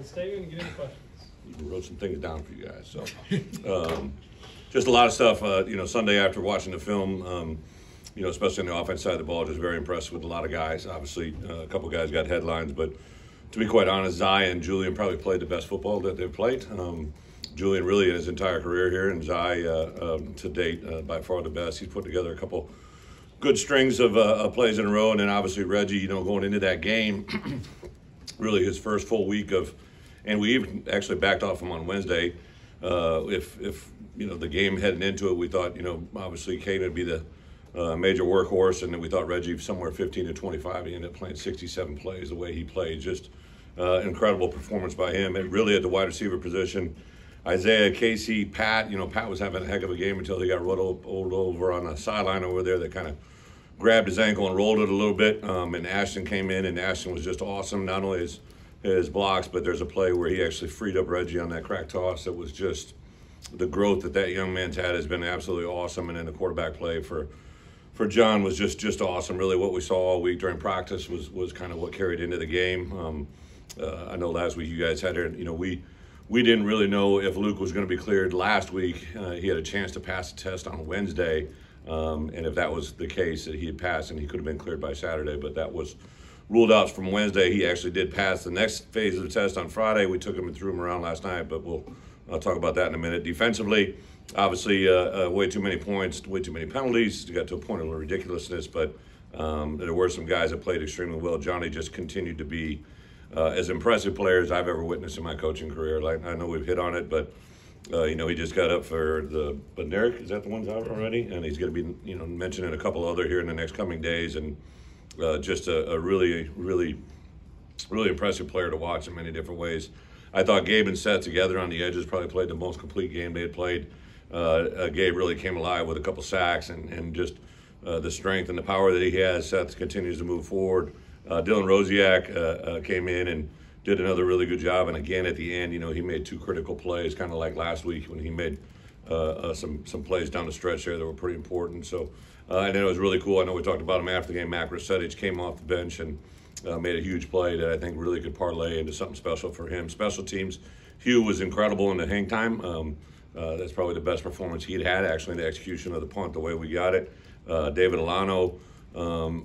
Let's stay and get into questions. We wrote some things down for you guys. So, just a lot of stuff. Sunday after watching the film, especially on the offense side of the ball, just very impressed with a lot of guys. Obviously, a couple guys got headlines, but to be quite honest, Zai and Julian probably played the best football that they've played. Julian really in his entire career here, and Zai to date by far the best. He's put together a couple good strings of plays in a row, and then obviously Reggie, going into that game, really his first full week of, and we even actually backed off him on Wednesday. If the game heading into it, we thought obviously Kane would be the major workhorse, and then we thought Reggie somewhere 15 to 25. He ended up playing 67 plays the way he played. Just incredible performance by him, and really at the wide receiver position. Isaiah, Casey, Pat, Pat was having a heck of a game until he got rolled over on the sideline over there. That kind of grabbed his ankle and rolled it a little bit. And Ashton came in, and Ashton was just awesome. Not only his blocks, but there's a play where he actually freed up Reggie on that crack toss. It was just the growth that young man's had has been absolutely awesome. And then the quarterback play for John was just awesome. Really what we saw all week during practice was kind of what carried into the game. I know last week you guys had it, we didn't really know if Luke was going to be cleared last week. He had a chance to pass the test on Wednesday, and if that was the case, that he had passed and he could have been cleared by Saturday, but that was ruled out from Wednesday. He actually did pass the next phase of the test on Friday. We took him and threw him around last night, but I'll talk about that in a minute. Defensively, obviously, way too many points, way too many penalties. It got to a point of ridiculousness, but there were some guys that played extremely well. Johnny just continued to be as impressive player as I've ever witnessed in my coaching career. Like, I know we've hit on it, but he just got up for the Benerick. Is that the one's out already? And he's going to be mentioning a couple other here in the next coming days, and just a really, really, really impressive player to watch in many different ways. I thought Gabe and Seth together on the edges probably played the most complete game they had played. Gabe really came alive with a couple sacks and just the strength and the power that he has. Seth continues to move forward. Dylan Rosiak came in and did another really good job. And again, at the end, he made two critical plays, kind of like last week when he made some plays down the stretch there that were pretty important. So, and then it was really cool. I know we talked about him after the game. Mac Resetich came off the bench and made a huge play that I think really could parlay into something special for him. Special teams, Hugh was incredible in the hang time. That's probably the best performance he'd had, actually, in the execution of the punt, the way we got it. David Alano,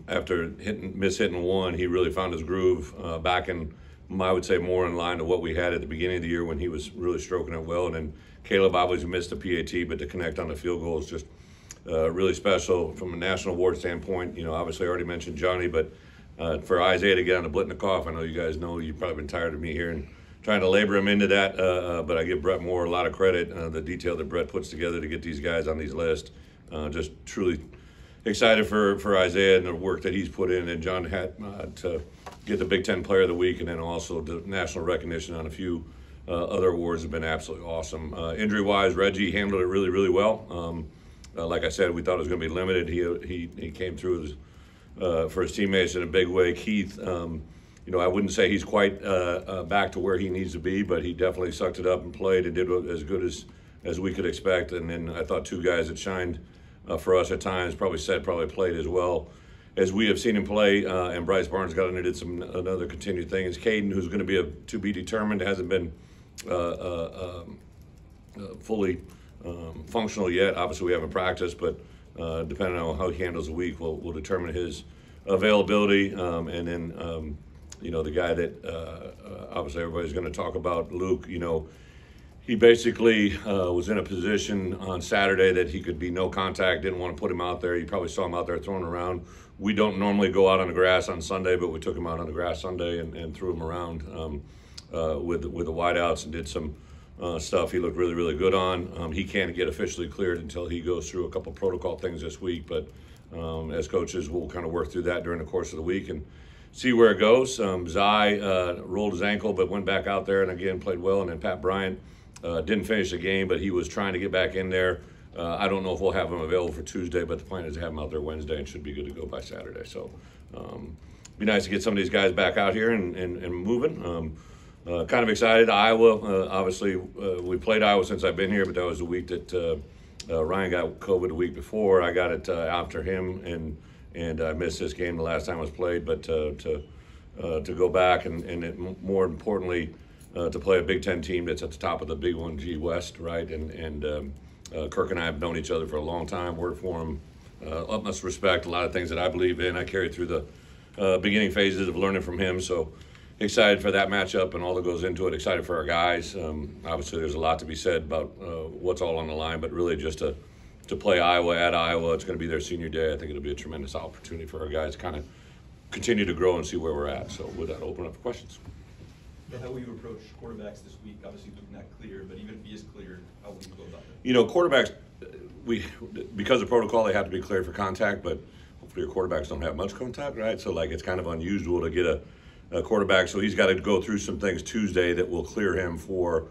after hitting one, he really found his groove back in, I would say, more in line to what we had at the beginning of the year when he was really stroking it well. And then Caleb obviously missed the PAT, but to connect on the field goal is just really special from a national award standpoint. Obviously I already mentioned Johnny, but for Isaiah to get on the Blitnikoff, I know you guys know you've probably been tired of me here and trying to labor him into that, but I give Bret Moore a lot of credit. The detail that Bret puts together to get these guys on these lists, just truly excited for Isaiah and the work that he's put in, and John had to get the Big Ten Player of the Week, and then also the national recognition on a few other awards have been absolutely awesome. Injury-wise, Reggie handled it really, really well. Like I said, we thought it was going to be limited. He came through for his teammates in a big way. Keith, I wouldn't say he's quite back to where he needs to be, but he definitely sucked it up and played and did as good as we could expect. And then I thought two guys that shined for us at times, probably played as well as we have seen him play. And Bryce Barnes got in and did another continued thing. Is Caden, who's going to be to be determined, hasn't been fully functional yet. Obviously, we haven't practiced, but depending on how he handles the week, we'll determine his availability. And then, the guy that obviously everybody's going to talk about, Luke, he basically was in a position on Saturday that he could be no contact, didn't want to put him out there. You probably saw him out there throwing around. We don't normally go out on the grass on Sunday, but we took him out on the grass Sunday and threw him around with the wideouts and did some stuff he looked really, really good on. He can't get officially cleared until he goes through a couple protocol things this week, but as coaches, we'll kind of work through that during the course of the week and see where it goes. Zai rolled his ankle but went back out there and again played well. And then Pat Bryant didn't finish the game, but he was trying to get back in there. I don't know if we'll have him available for Tuesday, but the plan is to have him out there Wednesday and should be good to go by Saturday. So be nice to get some of these guys back out here and moving. Kind of excited. Iowa, obviously, we played Iowa since I've been here, but that was the week that Ryan got COVID the week before. I got it after him, and I missed this game the last time it was played. But to go back and more importantly, to play a Big Ten team that's at the top of the Big 1G West, right? And Kirk and I have known each other for a long time, worked for him, utmost respect, a lot of things that I believe in. I carried through the beginning phases of learning from him, so excited for that matchup and all that goes into it, excited for our guys. Obviously, there's a lot to be said about what's all on the line, but really just to play Iowa at Iowa, it's going to be their senior day. I think it'll be a tremendous opportunity for our guys to kind of continue to grow and see where we're at. So with that, I'll open up for questions. How will you approach quarterbacks this week? Obviously, Luke not clear, but even if he is clear, how will you go about it? You know, quarterbacks, because of protocol, they have to be cleared for contact, but hopefully your quarterbacks don't have much contact, right? So, like, it's kind of unusual to get a quarterback. So he's got to go through some things Tuesday that will clear him for,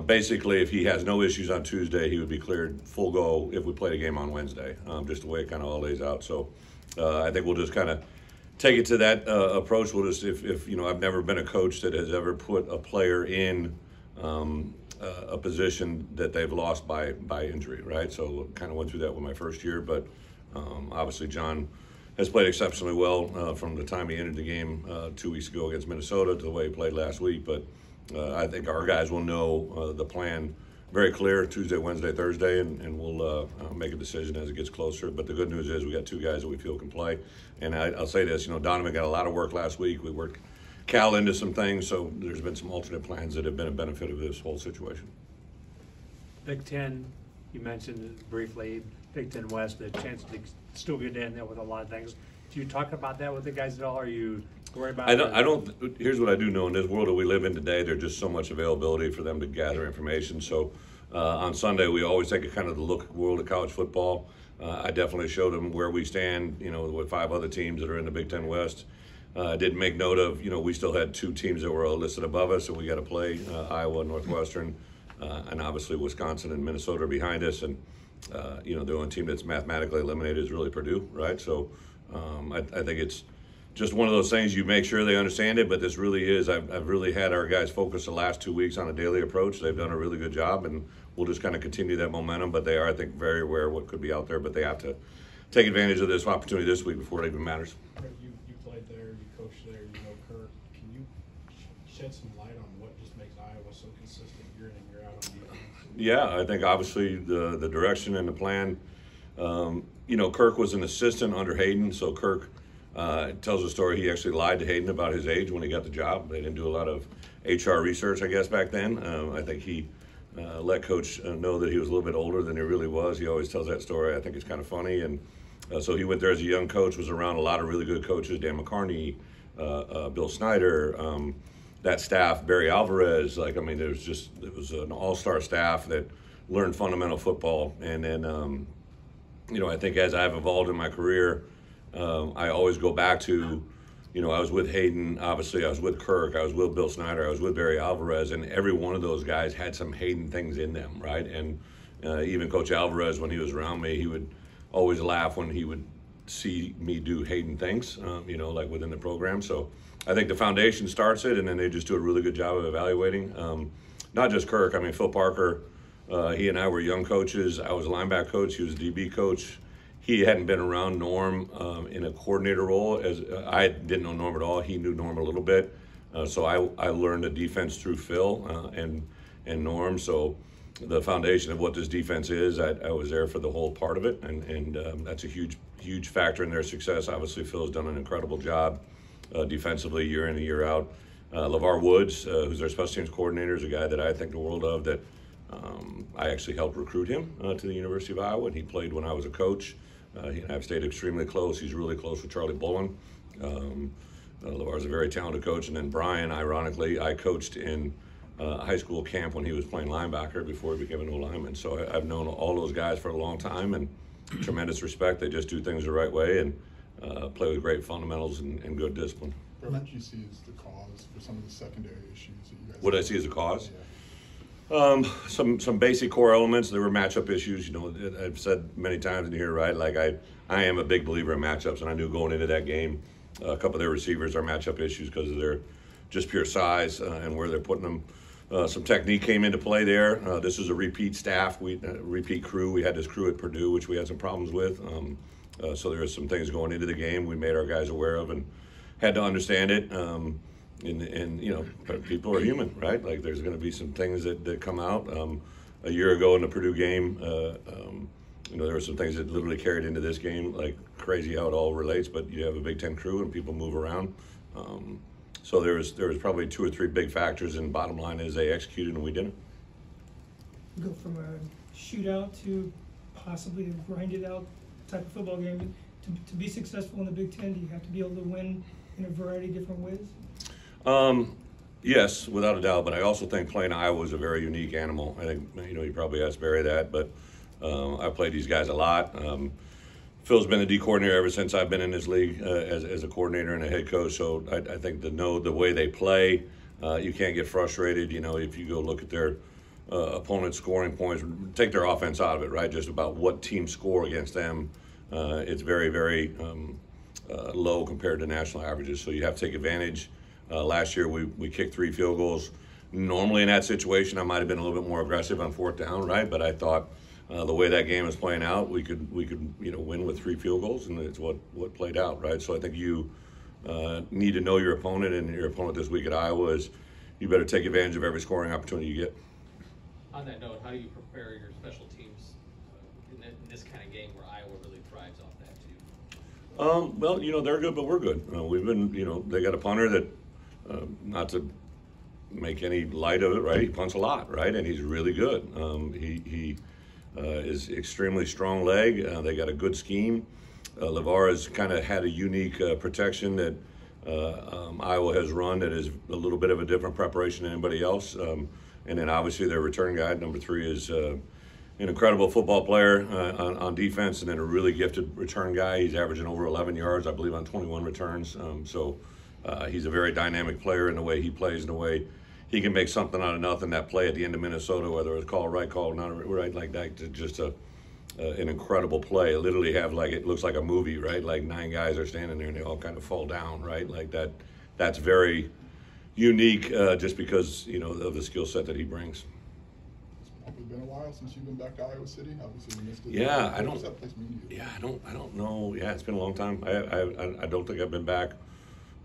basically, if he has no issues on Tuesday, he would be cleared full go if we played a game on Wednesday, just the way it kind of all lays out. So I think we'll just kind of take it to that approach. We'll just, if you know, I've never been a coach that has ever put a player in a position that they've lost by injury, right? So kind of went through that with my first year, but obviously John has played exceptionally well from the time he entered the game 2 weeks ago against Minnesota to the way he played last week. But I think our guys will know the plan very clear Tuesday, Wednesday, Thursday, and we'll make a decision as it gets closer. But the good news is we got two guys that we feel can play. And I'll say this, you know, Donovan got a lot of work last week. We worked Cal into some things, so there's been some alternate plans that have been a benefit of this whole situation. Big Ten, you mentioned briefly, Big Ten West, the chance to still get in there with a lot of things. Do you talk about that with the guys at all? Are you worried about it? I don't. Here's what I do know. In this world that we live in today, there's just so much availability for them to gather information. So on Sunday, we always take a kind of the look at the world of college football. I definitely showed them where we stand, you know, with 5 other teams that are in the Big Ten West. I did make note of, you know, we still had 2 teams that were listed above us, so we got to play Iowa, Northwestern, and obviously Wisconsin and Minnesota are behind us. And, you know, the only team that's mathematically eliminated is really Purdue, right? So I think it's just one of those things, you make sure they understand it, but this really is, I've really had our guys focus the last 2 weeks on a daily approach. They've done a really good job, and we'll just kind of continue that momentum. But they are, I think, very aware of what could be out there, but they have to take advantage of this opportunity this week before it even matters. You played there, you coached there, you know Kirk. Can you shed some light on what just makes Iowa so consistent year in and year out on defense? Yeah, I think obviously the direction and the plan. You know, Kirk was an assistant under Hayden, so Kirk tells a story. He actually lied to Hayden about his age when he got the job. They didn't do a lot of HR research, I guess, back then. I think he let Coach know that he was a little bit older than he really was. He always tells that story. I think it's kind of funny. And so he went there as a young coach, was around a lot of really good coaches, Dan McCarney, Bill Snyder, that staff, Barry Alvarez. Like, I mean, it was an all-star staff that learned fundamental football. And then, you know, I think as I've evolved in my career, I always go back to, you know, I was with Hayden, obviously I was with Kirk, I was with Bill Snyder, I was with Barry Alvarez, and every one of those guys had some Hayden things in them, right? And even Coach Alvarez, when he was around me, he would always laugh when he would see me do Hayden things, you know, like within the program. So I think the foundation starts it, and then they just do a really good job of evaluating. Not just Kirk, I mean, Phil Parker, he and I were young coaches. I was a linebacker coach, he was a DB coach. He hadn't been around Norm in a coordinator role. As I didn't know Norm at all. He knew Norm a little bit. So I learned the defense through Phil and Norm. So the foundation of what this defense is, I was there for the whole part of it. And that's a huge factor in their success. Obviously, Phil's done an incredible job defensively year in and year out. LeVar Woods, who's our special teams coordinator, is a guy that I think the world of, that I actually helped recruit him to the University of Iowa, and he played when I was a coach. He and I have stayed extremely close. He's really close with Charlie Bullen. LeVar's a very talented coach. And then Brian, ironically, I coached in high school camp when he was playing linebacker before he became an O-lineman. So I've known all those guys for a long time, and tremendous respect. They just do things the right way and play with great fundamentals and good discipline. What did you see as the cause for some of the secondary issues that you guys? What did I see as a cause? Yeah. Some basic core elements. There were matchup issues. You know, I've said many times in here, right? Like I am a big believer in matchups, and I knew going into that game, a couple of their receivers are matchup issues because of their just pure size and where they're putting them. Some technique came into play there. This is a repeat staff, repeat crew. We had this crew at Purdue, which we had some problems with. So there were some things going into the game we made our guys aware of and had to understand it. and you know, but people are human, right? Like there's going to be some things that come out. A year ago in the Purdue game, you know, there were some things that literally carried into this game, like crazy how it all relates. But you have a Big Ten crew and people move around. So there was probably 2 or 3 big factors, and bottom line is they executed and we didn't. Go from a shootout to possibly a grinded out type of football game. To be successful in the Big Ten, do you have to be able to win in a variety of different ways? Yes, without a doubt. But I also think playing Iowa is a very unique animal. I think, you know, you probably asked Barry that, but I've played these guys a lot. Phil's been the D coordinator ever since I've been in this league as a coordinator and a head coach. So I think to know the way they play, you can't get frustrated. You know, if you go look at their opponent's scoring points, take their offense out of it, right? Just about what teams score against them. It's very, very low compared to national averages. So you have to take advantage. Last year we kicked 3 field goals. Normally in that situation, I might have been a little bit more aggressive on 4th down, right? But I thought the way that game is playing out, we could you know, win with 3 field goals, and it's what played out, right? So I think you need to know your opponent, and your opponent this week at Iowa is you better take advantage of every scoring opportunity you get. On that note, how do you prepare your special teams in this kind of game where Iowa really thrives off that too? Well, you know, they're good, but we're good. We've been, you know, they got a punter that, not to make any light of it, right? He punts a lot, right? And he's really good. He is extremely strong leg. They got a good scheme. LeVar has kind of had a unique protection that Iowa has run that is a little bit of a different preparation than anybody else. And then obviously their return guy, number 3, is an incredible football player on defense, and then a really gifted return guy. He's averaging over 11 yards, I believe, on 21 returns. So he's a very dynamic player in the way he plays, in the way he can make something out of nothing. That play at the end of Minnesota, whether it was called right, called not right, like that, just an incredible play. It literally it looks like a movie, right? Like 9 guys are standing there and they all kind of fall down, right? Like that. That's very unique, just because, you know, of the skill set that he brings. It's probably been a while since you've been back to Iowa City. Obviously, you missed it. Yeah, What does that place mean to you? Yeah, I don't know. Yeah, it's been a long time. I don't think I've been back.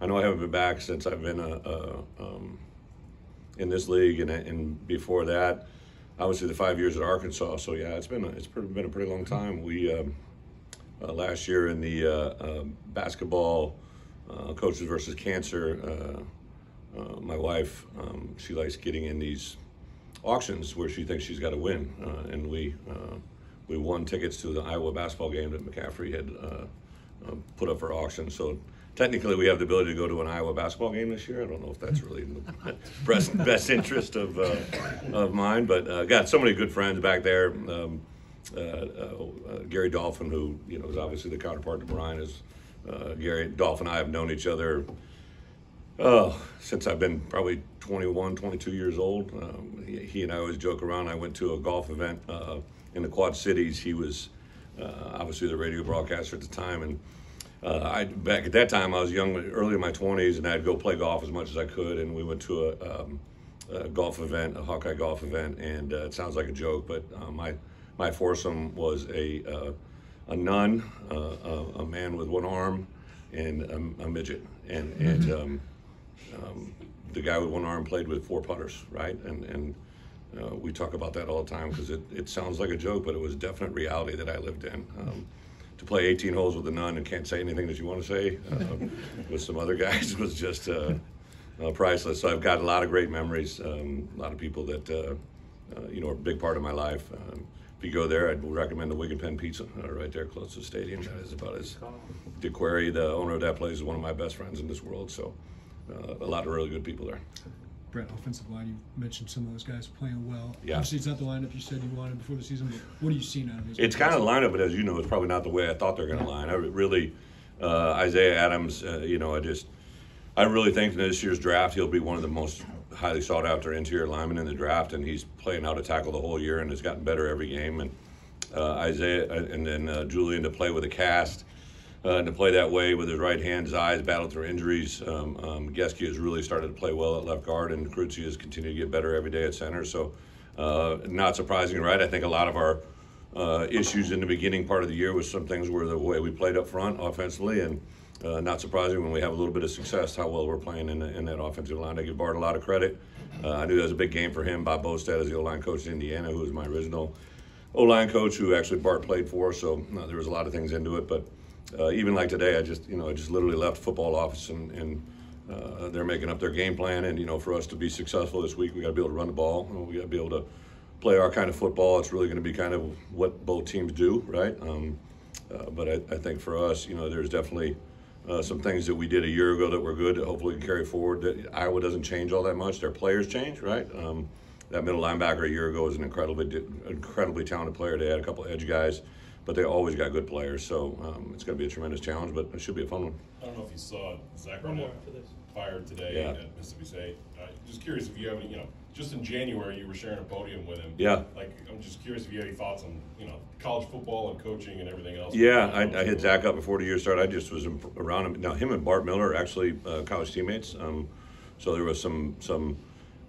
I know I haven't been back since I've been in this league, and before that, obviously the 5 years at Arkansas. So yeah, it's been a pretty long time. We last year in the basketball coaches versus cancer. My wife, she likes getting in these auctions where she thinks she's got to win, and we won tickets to the Iowa basketball game that McCaffrey had put up for auction. So technically, we have the ability to go to an Iowa basketball game this year. I don't know if that's really in the best interest of mine, but got so many good friends back there. Gary Dolphin, who, you know, is obviously the counterpart to Brian, is Gary Dolphin and I have known each other since I've been probably 21, 22 years old. He and I always joke around. I went to a golf event in the Quad Cities. He was obviously the radio broadcaster at the time, and back at that time I was young, early in my 20s, and I'd go play golf as much as I could. And we went to a golf event, a Hawkeye golf event, and it sounds like a joke, but my foursome was a nun, a man with one arm, and a midget, and the guy with one arm played with 4 putters, right? And we talk about that all the time because it sounds like a joke, but it was a definite reality that I lived in. To play 18 holes with a nun and can't say anything that you want to say with some other guys was just priceless. So I've got a lot of great memories, a lot of people that you know, are a big part of my life. If you go there, I'd recommend the Wig and Pen Pizza right there close to the stadium. That is about as Dick Query, the owner of that place, is one of my best friends in this world. So a lot of really good people there. Brett, offensive line, you mentioned some of those guys playing well. Yeah. Obviously, it's not the lineup you said you wanted before the season, but what are you seeing out of this? It's kind of the lineup, but as you know, it's probably not the way I thought they're going to line. I really, Isaiah Adams, you know, I really think in this year's draft he'll be one of the most highly sought after interior linemen in the draft, and he's playing out a tackle the whole year and has gotten better every game. And Isaiah, and then Julian to play with a cast. And to play that way with his right hand, his eyes battled through injuries. Geske has really started to play well at left guard, and Cruzzi has continued to get better every day at center. So not surprising, right? I think a lot of our issues in the beginning part of the year was some things were the way we played up front offensively, and not surprising when we have a little bit of success, how well we're playing in that offensive line. I give Bart a lot of credit. I knew that was a big game for him. Bob Bostad is the O-line coach in Indiana, who was my original O-line coach, who actually Bart played for. So there was a lot of things into it. But even like today, I just literally left football office and they're making up their game plan. And for us to be successful this week, we got to be able to run the ball. We got to be able to play our kind of football. It's really going to be kind of what both teams do, right? But I think for us, there's definitely some things that we did a year ago that were good that hopefully can carry forward. That Iowa doesn't change all that much. Their players change, right? That middle linebacker a year ago was an incredibly talented player. They had a couple of edge guys, but they always got good players. So it's going to be a tremendous challenge, but it should be a fun one. I don't know if you saw Zach One more Arnett after this. fired today Yeah. at Mississippi State. Just curious if you have any, just in January you were sharing a podium with him. Yeah. Like, I'm just curious if you have any thoughts on, college football and coaching and everything else. Yeah, I hit Zach up before the year started. I just was around him. Now, him and Bart Miller are actually college teammates. So there was some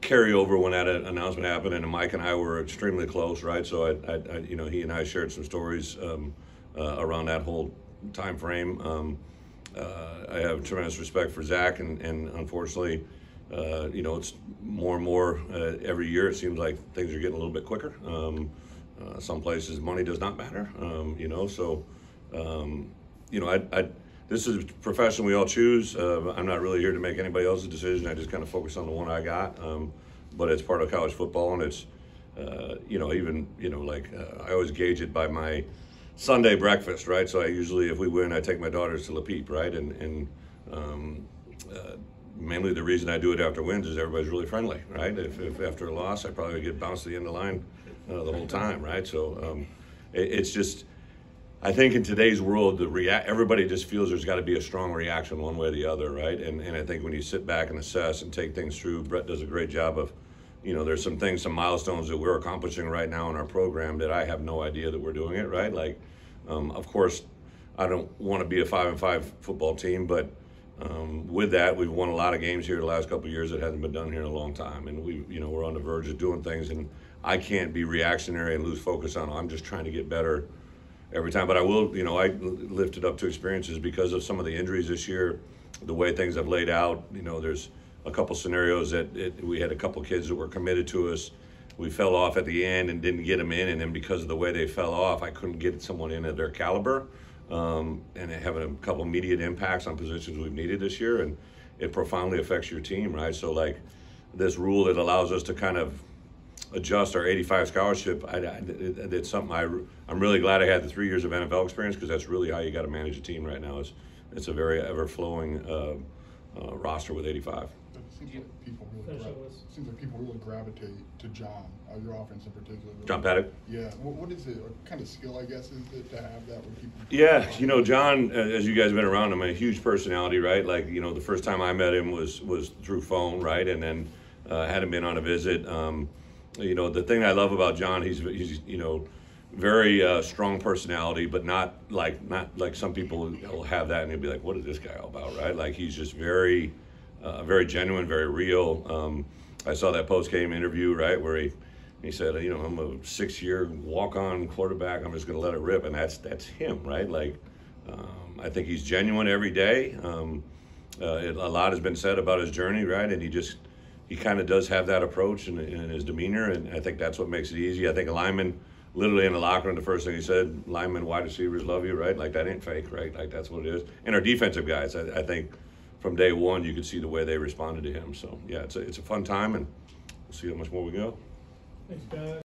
carryover when that announcement happened, and Mike and I were extremely close, right? So he and I shared some stories around that whole time frame. I have tremendous respect for Zach, and unfortunately, it's more and more every year. It seems like things are getting a little bit quicker. Some places money does not matter, So, this is a profession we all choose. I'm not really here to make anybody else's decision. I just kind of focus on the one I got. But it's part of college football, and it's, I always gauge it by my Sunday breakfast, right? So I usually, if we win, I take my daughters to La Peep, right? And mainly the reason I do it after wins is everybody's really friendly, right? If after a loss, I probably get bounced to the end of the line the whole time, right? So it's just, I think in today's world, everybody just feels there's got to be a strong reaction one way or the other, right? And I think when you sit back and assess and take things through, Bret does a great job of, there's some things, some milestones that we're accomplishing right now in our program that I have no idea that we're doing it, right? Like, of course, I don't want to be a 5-5 football team, but with that, we've won a lot of games here the last couple of years that hasn't been done here in a long time, and we're on the verge of doing things, and I can't be reactionary and lose focus on. I'm just trying to get better every time. But I will, I lift it up to experiences because of some of the injuries this year, the way things have laid out. There's a couple scenarios that we had a couple kids that were committed to us. We fell off at the end and didn't get them in, and then because of the way they fell off, I couldn't get someone in at their caliber, and having a couple immediate impacts on positions we've needed this year, and it profoundly affects your team, right? So like this rule that allows us to kind of adjust our 85 scholarship, it's something I'm really glad I had the 3 years of NFL experience, because that's really how you got to manage a team right now. It's a very ever-flowing roster with 85. Seems like people really gravitate to John, your offense in particular. John Paddock? Yeah. What is it? What kind of skill, I guess, is it to have that with people? Yeah, John, as you guys have been around him, a huge personality, right? Like, the first time I met him was through phone, right? And then had him in on a visit. The thing I love about John, he's very strong personality, but not like some people will have that and you'll be like, what is this guy all about, right? Like, he's just very genuine, very real. I saw that post-game interview, right, where he said, I'm a 6-year walk-on quarterback. I'm just going to let it rip, and that's him, right? Like, I think he's genuine every day. A lot has been said about his journey, right? And he kind of does have that approach in his demeanor, and I think that's what makes it easy. I think a lineman, literally in the locker room, the first thing he said, linemen, wide receivers love you, right? Like, that ain't fake, right? Like, that's what it is. And our defensive guys, I think from day one, you could see the way they responded to him. So, yeah, it's a fun time, and we'll see how much more we go. Thanks, guys.